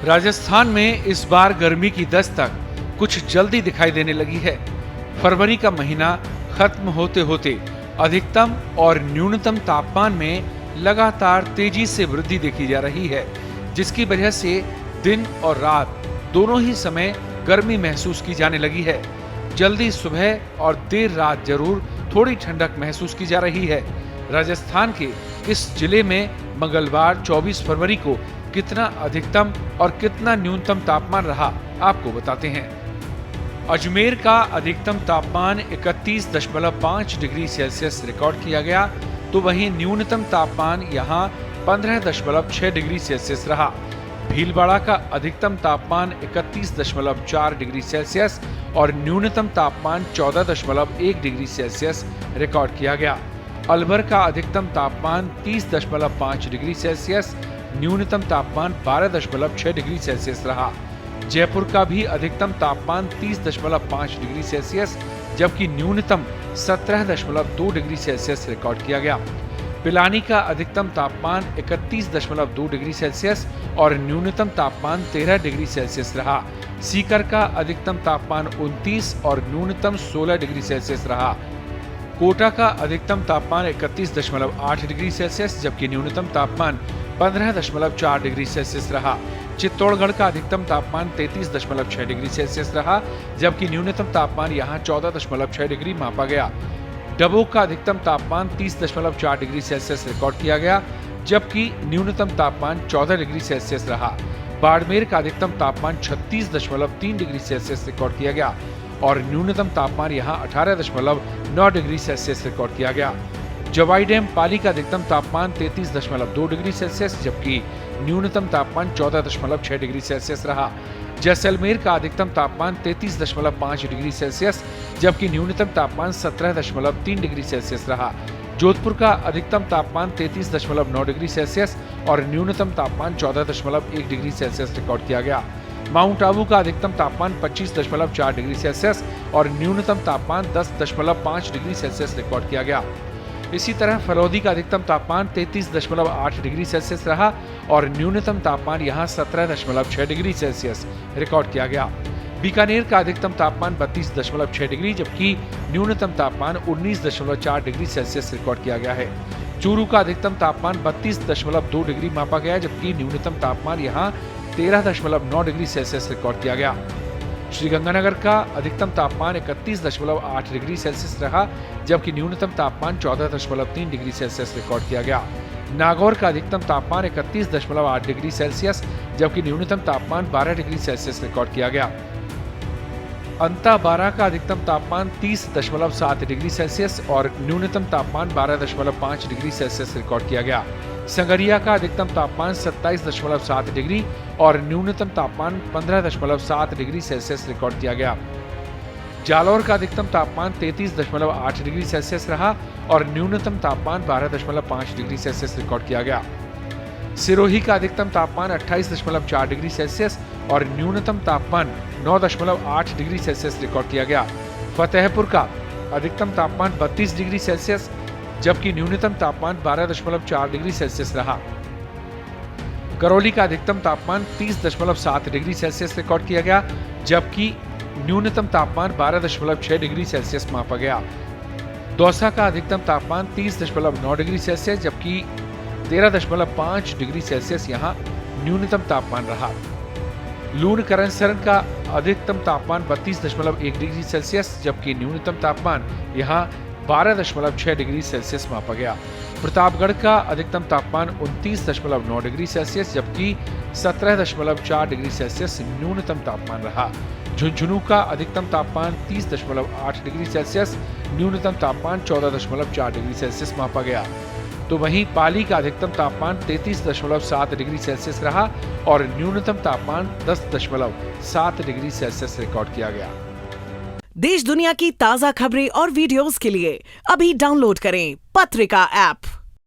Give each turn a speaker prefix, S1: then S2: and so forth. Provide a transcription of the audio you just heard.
S1: राजस्थान में इस बार गर्मी की दस्तक कुछ जल्दी दिखाई देने लगी है। फरवरी का महीना खत्म होते होते अधिकतम और न्यूनतम तापमान में लगातार तेजी से वृद्धि देखी जा रही है, जिसकी वजह से दिन और रात दोनों ही समय गर्मी महसूस की जाने लगी है। जल्दी सुबह और देर रात जरूर थोड़ी ठंडक महसूस की जा रही है। राजस्थान के इस जिले में मंगलवार 24 फरवरी को कितना अधिकतम और कितना न्यूनतम तापमान रहा, आपको बताते हैं। अजमेर का अधिकतम तापमान 31.5 डिग्री सेल्सियस रिकॉर्ड किया गया, तो वहीं न्यूनतम तापमान यहां 15.6 डिग्री सेल्सियस रहा। भीलवाड़ा का अधिकतम तापमान 31.4 डिग्री सेल्सियस और न्यूनतम तापमान 14.1 डिग्री सेल्सियस रिकॉर्ड किया गया। अलवर का अधिकतम तापमान 30.5 डिग्री सेल्सियस, न्यूनतम तापमान 12.6 डिग्री सेल्सियस रहा। जयपुर का भी अधिकतम तापमान 30.5 डिग्री सेल्सियस जबकि न्यूनतम 17.2 डिग्री सेल्सियस रिकॉर्ड किया गया। पिलानी का अधिकतम तापमान 31.2 डिग्री सेल्सियस और न्यूनतम तापमान 13 डिग्री सेल्सियस रहा। सीकर का अधिकतम तापमान 29 और न्यूनतम 16 डिग्री सेल्सियस रहा। कोटा का अधिकतम तापमान 31.8 डिग्री सेल्सियस जबकि न्यूनतम तापमान 15.4 डिग्री सेल्सियस रहा। चित्तौड़गढ़ का अधिकतम तापमान 33.6 डिग्री सेल्सियस रहा जबकि न्यूनतम तापमान यहां 14.6 डिग्री मापा गया। डबोक का अधिकतम तापमान 30.4 डिग्री सेल्सियस रिकॉर्ड किया गया जबकि न्यूनतम तापमान 14 डिग्री सेल्सियस रहा। बाड़मेर का अधिकतम तापमान 36.3 डिग्री सेल्सियस रिकॉर्ड किया गया और न्यूनतम तापमान यहां 18.9 डिग्री सेल्सियस रिकॉर्ड किया गया। जवाई डैम पाली का अधिकतम तापमान 33.2 डिग्री सेल्सियस जबकि न्यूनतम तापमान 14.6 डिग्री सेल्सियस रहा। जैसलमेर का अधिकतम तापमान 33.5 डिग्री सेल्सियस जबकि न्यूनतम तापमान 17.3 डिग्री सेल्सियस रहा। जोधपुर का अधिकतम तापमान 33.9 डिग्री सेल्सियस और न्यूनतम तापमान 14.1 डिग्री सेल्सियस रिकॉर्ड किया गया। माउंट आबू का अधिकतम तापमान 25.4 डिग्री सेल्सियस और न्यूनतम तापमान 10.5 डिग्री सेल्सियस रिकॉर्ड किया गया। इसी तरह फलौदी का अधिकतम तापमान 33.8 डिग्री सेल्सियस रहा और न्यूनतम तापमान यहां 17.6 डिग्री सेल्सियस रिकॉर्ड किया गया। बीकानेर का अधिकतम तापमान 32.6 डिग्री जबकि न्यूनतम तापमान 19.4 डिग्री सेल्सियस रिकॉर्ड किया गया है। चूरू का अधिकतम तापमान 32.2 डिग्री मापा गया जबकि न्यूनतम तापमान यहां 13.9 डिग्री सेल्सियस रिकॉर्ड किया गया। श्रीगंगानगर का अधिकतम तापमान 31.8 डिग्री सेल्सियस रहा जबकि न्यूनतम तापमान 14.3 डिग्री सेल्सियस रिकॉर्ड किया गया। नागौर का अधिकतम तापमान 31.8 डिग्री सेल्सियस जबकि न्यूनतम तापमान 12 डिग्री सेल्सियस रिकॉर्ड किया गया। अंताबारा का अधिकतम तापमान 30.7 डिग्री सेल्सियस और न्यूनतम तापमान 12.5 डिग्री सेल्सियस रिकॉर्ड किया गया। संगरिया का अधिकतम तापमान 27.7 डिग्री और न्यूनतम तापमान 15.7 डिग्री सेल्सियस रिकॉर्ड किया गया। जालौर का अधिकतम तापमान 33.8 डिग्री सेल्सियस रहा और न्यूनतम तापमान 12.5 डिग्री सेल्सियस रिकॉर्ड किया गया। सिरोही का अधिकतम तापमान 28.4 डिग्री सेल्सियस और न्यूनतम तापमान 9.8 डिग्री सेल्सियस रिकॉर्ड किया गया। फतेहपुर का अधिकतम तापमान 32 डिग्री सेल्सियस जबकि न्यूनतम तापमान 12.4 डिग्री सेल्सियस रहा। करौली का अधिकतम तापमान 30.7 डिग्री सेल्सियस रिकॉर्ड किया गया जबकि न्यूनतम तापमान 12.6 डिग्री सेल्सियस मापा गया। दौसा का अधिकतम तापमान 30.9 डिग्री सेल्सियस जबकि 13.5 डिग्री सेल्सियस यहां न्यूनतम तापमान रहा। लूणकरणसर का अधिकतम तापमान 32.1 डिग्री सेल्सियस जबकि न्यूनतम तापमान यहां 12.6 डिग्री सेल्सियस मापा गया। प्रतापगढ़ का अधिकतम तापमान 29.9 डिग्री सेल्सियस जबकि 17.4 डिग्री सेल्सियस न्यूनतम तापमान रहा। झुंझुनू का अधिकतम तापमान 30.8 डिग्री सेल्सियस, न्यूनतम तापमान 14.4 डिग्री सेल्सियस मापा गया। तो वहीं पाली का अधिकतम तापमान 33.7 डिग्री सेल्सियस रहा और न्यूनतम तापमान 10.7 डिग्री सेल्सियस रिकॉर्ड किया गया।
S2: देश दुनिया की ताजा खबरें और वीडियोस के लिए अभी डाउनलोड करें पत्रिका ऐप।